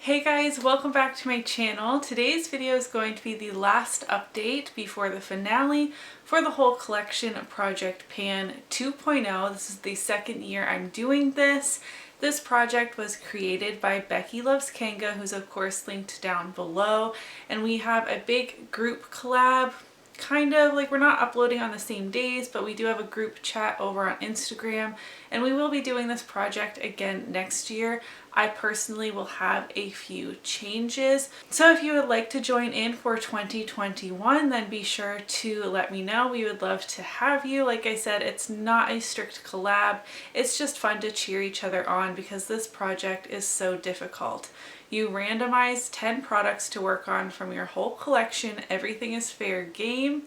Hey guys, welcome back to my channel. Today's video is going to be the last update before the finale for the whole collection of Project Pan 2.0. This is the second year I'm doing this. This project was created by Becky Loves Kanga, who's of course linked down below, and we have a big group collab. Kind of like we're not uploading on the same days, but we do have a group chat over on Instagram, and we will be doing this project again next year. I personally will have a few changes. So if you would like to join in for 2021, then be sure to let me know. We would love to have you. Like I said, it's not a strict collab. It's just fun to cheer each other on because this project is so difficult. You randomize 10 products to work on from your whole collection. Everything is fair game.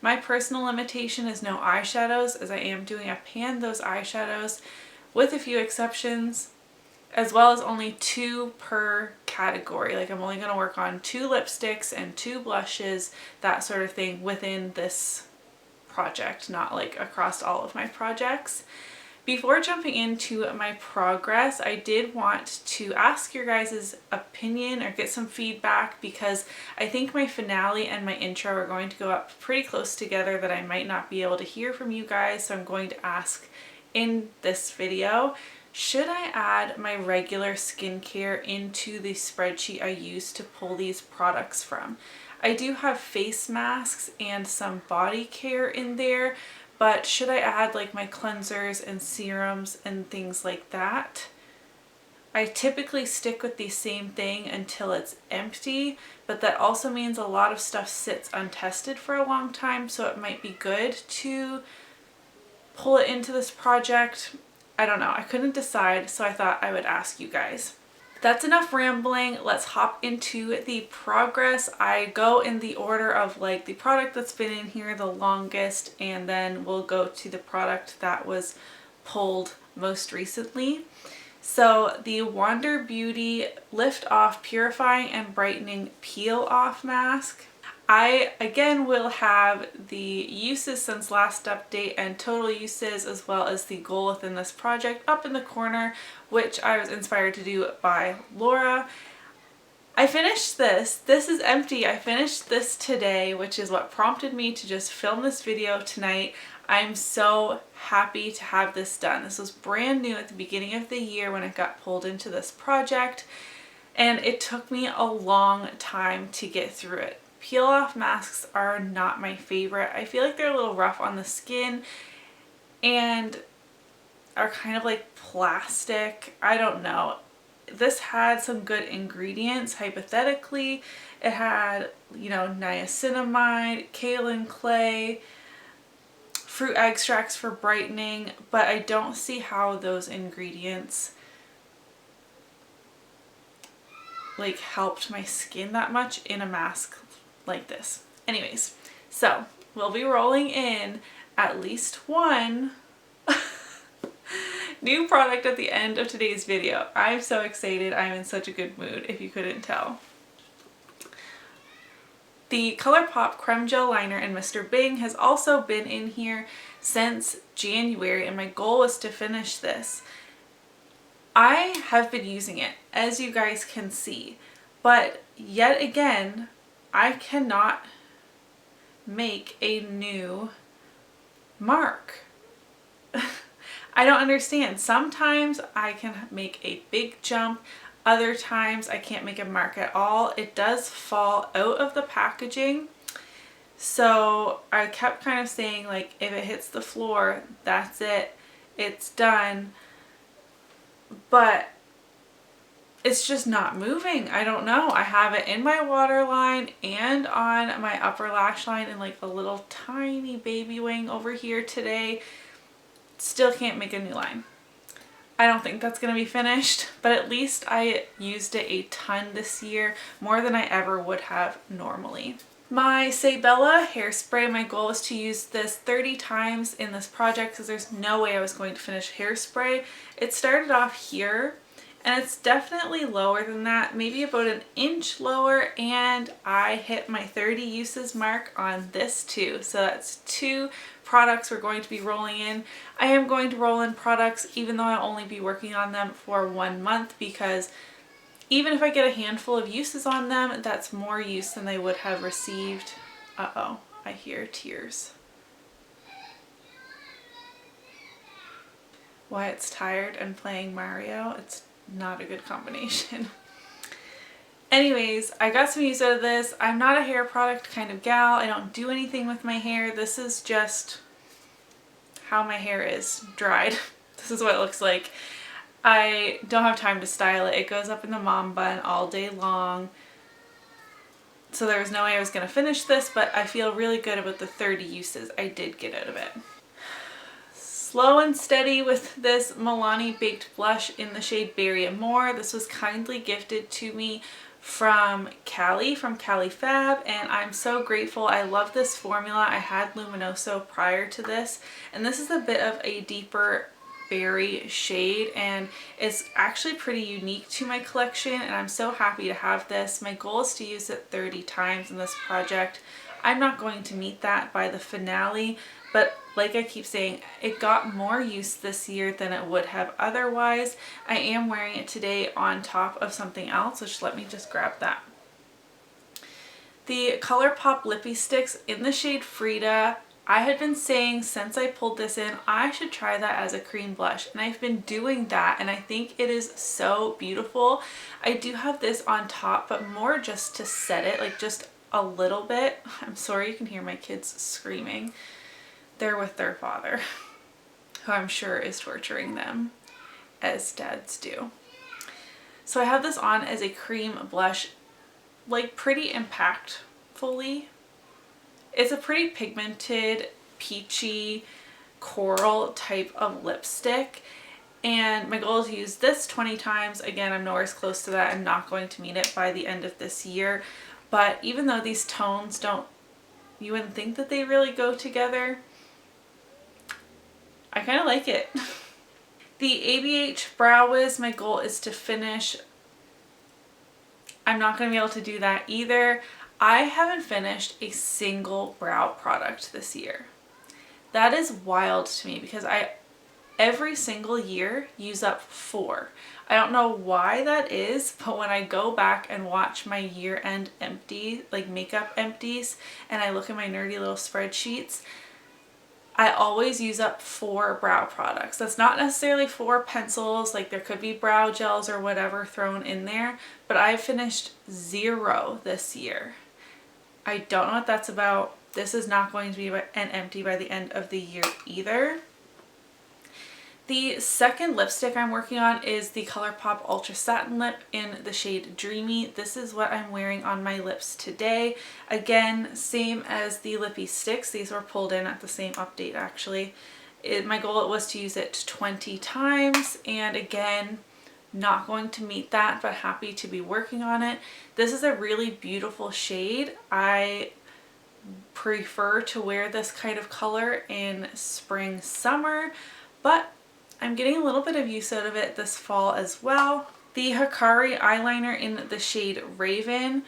My personal limitation is no eyeshadows, as I am doing a pan those eyeshadows with a few exceptions, as well as only 2 per category. Like I'm only going to work on 2 lipsticks and 2 blushes, that sort of thing within this project, not like across all of my projects. Before jumping into my progress, I did want to ask your guys' opinion or get some feedback because I think my finale and my intro are going to go up pretty close together that I might not be able to hear from you guys, so I'm going to ask in this video, should I add my regular skincare into the spreadsheet I use to pull these products from? I do have face masks and some body care in there, but should I add like my cleansers and serums and things like that? I typically stick with the same thing until it's empty, but that also means a lot of stuff sits untested for a long time, so it might be good to pull it into this project. I don't know, I couldn't decide, so I thought I would ask you guys. That's enough rambling. Let's hop into the progress. I go in the order of like the product that's been in here the longest, and then we'll go to the product that was pulled most recently. So the Wander Beauty Lift Off Purifying and Brightening Peel Off Mask. I again will have the uses since last update and total uses, as well as the goal within this project up in the corner, which I was inspired to do by Laura. I finished this. This is empty. I finished this today, which is what prompted me to just film this video tonight. I'm so happy to have this done. This was brand new at the beginning of the year when I got pulled into this project, and it took me a long time to get through it. Peel off masks are not my favorite. I feel like they're a little rough on the skin and are kind of like plastic. I don't know. This had some good ingredients. Hypothetically, it had, you know, niacinamide, kaolin clay, fruit extracts for brightening, but I don't see how those ingredients like helped my skin that much in a mask like this. Anyways, so we'll be rolling in at least one new product at the end of today's video. I'm so excited. I'm in such a good mood, if you couldn't tell. The ColourPop Creme Gel Liner in Mr. Bing has also been in here since January, and my goal was to finish this. I have been using it, as you guys can see, but yet again, I cannot make a new mark. I don't understand. Sometimes I can make a big jump, other times I can't make a mark at all. It does fall out of the packaging, so I kept kind of saying like, if it hits the floor, that's it, it's done, but it's just not moving. I don't know. I have it in my waterline and on my upper lash line and like a little tiny baby wing over here today. Still can't make a new line. I don't think that's going to be finished, but at least I used it a ton this year, more than I ever would have normally. My Sei Bella Hairspray, my goal was to use this 30 times in this project because there's no way I was going to finish hairspray. It started off here, and it's definitely lower than that, maybe about an inch lower, and I hit my 30 uses mark on this too. So that's 2 products we're going to be rolling in. I am going to roll in products even though I'll only be working on them for 1 month, because even if I get a handful of uses on them, that's more use than they would have received. Uh-oh, I hear tears. Wyatt's tired and playing Mario. It's not a good combination. Anyways, I got some use out of this. I'm not a hair product kind of gal. I don't do anything with my hair. This is just how my hair is dried. This is what it looks like. I don't have time to style it. It goes up in the mom bun all day long. So there was no way I was going to finish this, but I feel really good about the 30 uses I did get out of it. Slow and steady with this Milani Baked Blush in the shade Berry Amore. This was kindly gifted to me from Cali, from Cali Fab, and I'm so grateful. I love this formula. I had Luminoso prior to this, and this is a bit of a deeper berry shade, and it's actually pretty unique to my collection, and I'm so happy to have this. My goal is to use it 30 times in this project. I'm not going to meet that by the finale, but like I keep saying, it got more use this year than it would have otherwise. I am wearing it today on top of something else, so just let me just grab that. The ColourPop Lippie Sticks in the shade Frida. I had been saying since I pulled this in, I should try that as a cream blush, and I've been doing that, and I think it is so beautiful. I do have this on top, but more just to set it, like just a little bit. I'm sorry you can hear my kids screaming. They're with their father, who I'm sure is torturing them, as dads do. So I have this on as a cream blush, like pretty impactfully. It's a pretty pigmented, peachy, coral type of lipstick, and my goal is to use this 20 times. Again, I'm nowhere as close to that. I'm not going to meet it by the end of this year, but even though these tones don't, you wouldn't think that they really go together, I kind of like it. The ABH Brow Whiz, my goal is to finish. I'm not going to be able to do that either. I haven't finished a single brow product this year. That is wild to me because I every single year use up 4. I don't know why that is, but when I go back and watch my year-end empty, like makeup empties, and I look at my nerdy little spreadsheets, I always use up 4 brow products. That's not necessarily 4 pencils, like there could be brow gels or whatever thrown in there, but I finished 0 this year. I don't know what that's about. This is not going to be an empty by the end of the year either. The second lipstick I'm working on is the ColourPop Ultra Satin Lip in the shade Dreamy. This is what I'm wearing on my lips today. Again, same as the Lippie Stix. These were pulled in at the same update actually. My goal was to use it 20 times, and again, not going to meet that, but happy to be working on it. This is a really beautiful shade. I prefer to wear this kind of color in spring, summer, but I'm getting a little bit of use out of it this fall as well. The Hikari eyeliner in the shade Raven.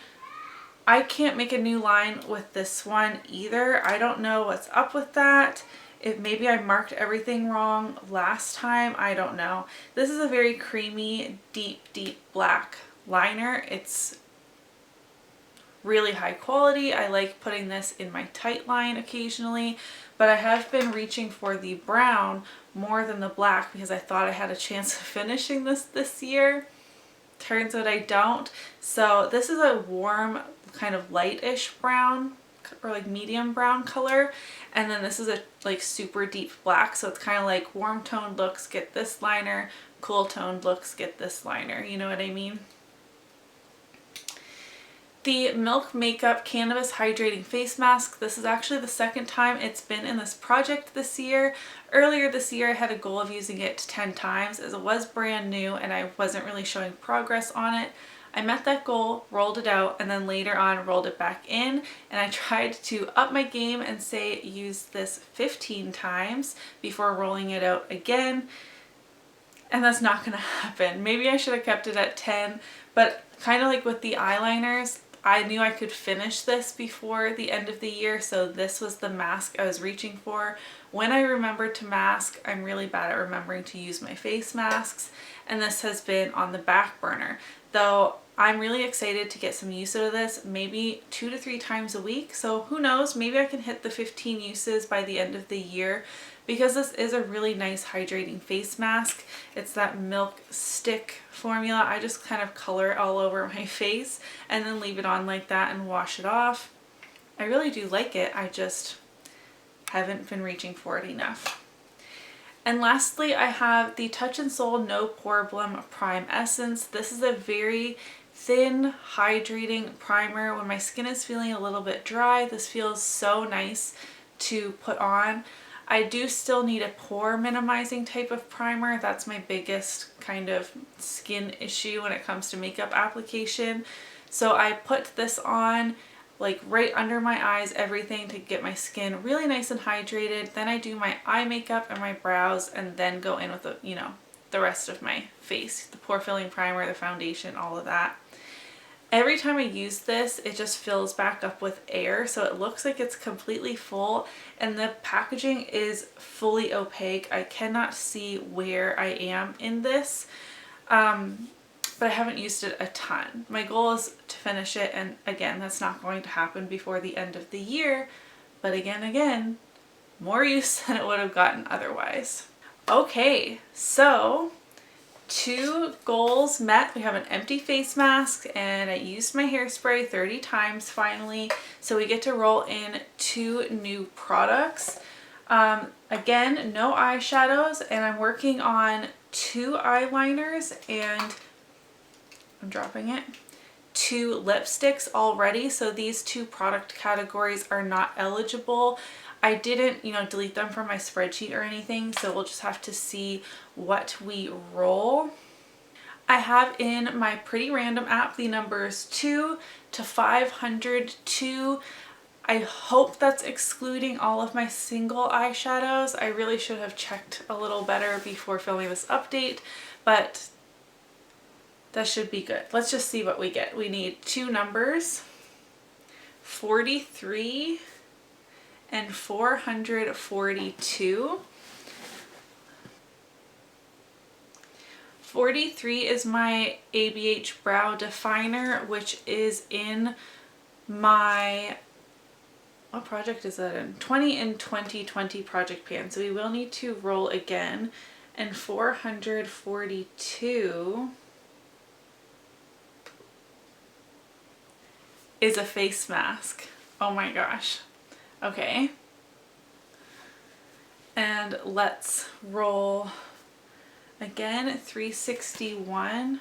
I can't make a new line with this one either. I don't know what's up with that. If maybe I marked everything wrong last time, I don't know. This is a very creamy, deep black liner. It's really high quality. I like putting this in my tight line occasionally, but I have been reaching for the brown more than the black because I thought I had a chance of finishing this year. Turns out I don't. So this is a warm, kind of lightish brown, or like medium brown color, and then this is a like super deep black, so it's kind of like warm toned looks get this liner, cool toned looks get this liner, you know what I mean? The Milk Makeup Cannabis Hydrating Face Mask. This is actually the second time it's been in this project this year. Earlier this year I had a goal of using it 10 times as it was brand new and I wasn't really showing progress on it. I met that goal, rolled it out, and then later on rolled it back in, and I tried to up my game and say use this 15 times before rolling it out again, and that's not gonna happen. Maybe I should have kept it at 10, but kind of like with the eyeliners, I knew I could finish this before the end of the year, so this was the mask I was reaching for. When I remembered to mask, I'm really bad at remembering to use my face masks, and this has been on the back burner. Though I'm really excited to get some use out of this, maybe 2 to 3 times a week. So who knows, maybe I can hit the 15 uses by the end of the year, because this is a really nice hydrating face mask. It's that milk stick formula. I just kind of color it all over my face and then leave it on like that and wash it off. I really do like it. I just haven't been reaching for it enough. And lastly, I have the Touch in Sol No Problem Prime Essence. This is a very thin, hydrating primer. When my skin is feeling a little bit dry, this feels so nice to put on. I do still need a pore minimizing type of primer. That's my biggest kind of skin issue when it comes to makeup application. So I put this on like right under my eyes, everything, to get my skin really nice and hydrated. Then I do my eye makeup and my brows, and then go in with the, you know, the rest of my face, the pore filling primer, the foundation, all of that. Every time I use this, it just fills back up with air, so it looks like it's completely full, and the packaging is fully opaque. I cannot see where I am in this. But I haven't used it a ton. My goal is to finish it, and again, that's not going to happen before the end of the year, but again, more use than it would have gotten otherwise. Okay, so 2 goals met. We have an empty face mask, and I used my hairspray 30 times finally, so we get to roll in 2 new products. Again, no eyeshadows, and I'm working on 2 eyeliners, and I'm dropping it, 2 lipsticks already. So these 2 product categories are not eligible. I didn't, you know, delete them from my spreadsheet or anything, so we'll just have to see what we roll. I have in my Pretty Random app the numbers 2 to 502. I hope that's excluding all of my single eyeshadows. I really should have checked a little better before filming this update, but that should be good. Let's just see what we get. We need 2 numbers, 43 and 442. 43 is my ABH Brow Definer, which is in my, what project is that in? 20 in 2020 project pan. So we will need to roll again. And 442 is a face mask. Oh my gosh. Okay. And let's roll again. 361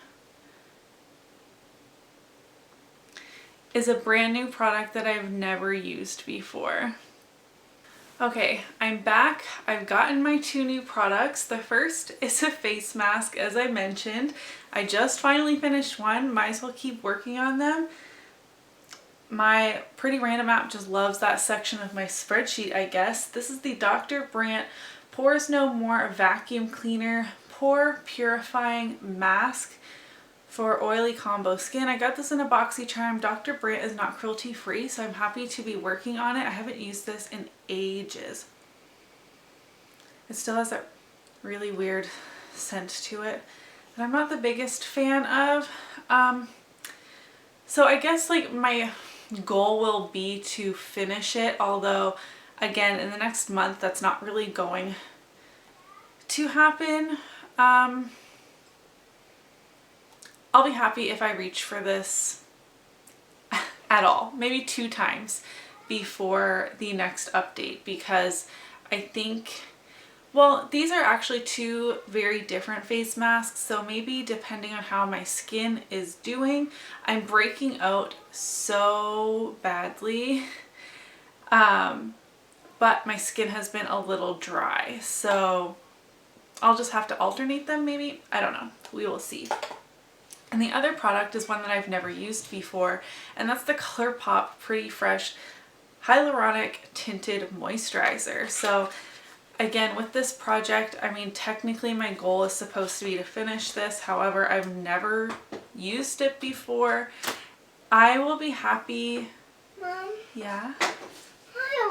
is a brand new product that I've never used before. Okay, I'm back. I've gotten my 2 new products. The first is a face mask, as I mentioned. I just finally finished one. Might as well keep working on them. My Pretty Random app just loves that section of my spreadsheet, I guess. This is the Dr. Brandt Pores No More Vacuum Cleaner Pore Purifying Mask for oily combo skin. I got this in a BoxyCharm. Dr. Brandt is not cruelty free, so I'm happy to be working on it. I haven't used this in ages. It still has that really weird scent to it that I'm not the biggest fan of. So I guess like my goal will be to finish it, although again in the next month that's not really going to happen. I'll be happy if I reach for this at all, maybe 2 times before the next update, because I think, well, these are actually 2 very different face masks, so maybe depending on how my skin is doing, I'm breaking out so badly, but my skin has been a little dry, so I'll just have to alternate them maybe. I don't know. We will see. And the other product is one that I've never used before, and that's the ColourPop Pretty Fresh Hyaluronic Tinted Moisturizer. So again, with this project, I mean, technically my goal is supposed to be to finish this. However, I've never used it before. I will be happy. Mom? Yeah? I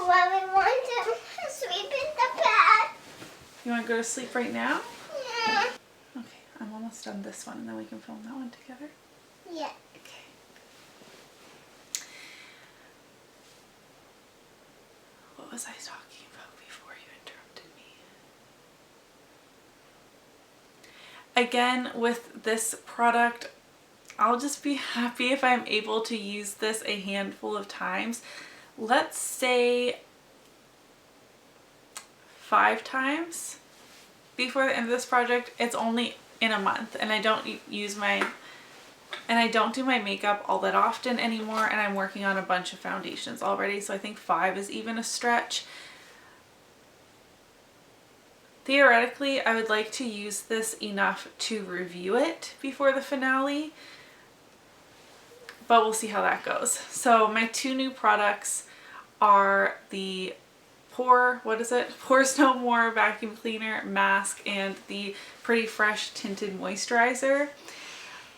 really want to sleep in the bed. You want to go to sleep right now? Yeah. Okay, I'm almost done this one and then we can film that one together. Yeah. Okay. What was I talking about before you interrupted me? Again, with this product, I'll just be happy if I'm able to use this a handful of times. Let's say 5 times before the end of this project. It's only in a month and I don't do my makeup all that often anymore, and I'm working on a bunch of foundations already, so I think 5 is even a stretch. Theoretically, I would like to use this enough to review it before the finale, but we'll see how that goes. So my 2 new products are the Pores No More vacuum cleaner mask and the Pretty Fresh tinted moisturizer.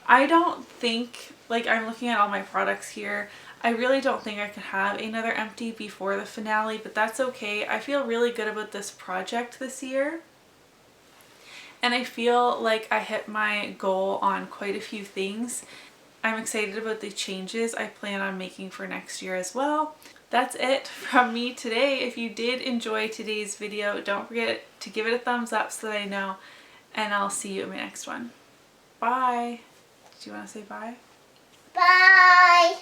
I don't think, like, I'm looking at all my products here, I really don't think I could have another empty before the finale, but that's okay. I feel really good about this project this year, and I feel like I hit my goal on quite a few things. I'm excited about the changes I plan on making for next year as well. That's it from me today. If you did enjoy today's video, don't forget to give it a thumbs up so that I know, and I'll see you in my next one. Bye! Do you want to say bye? Bye.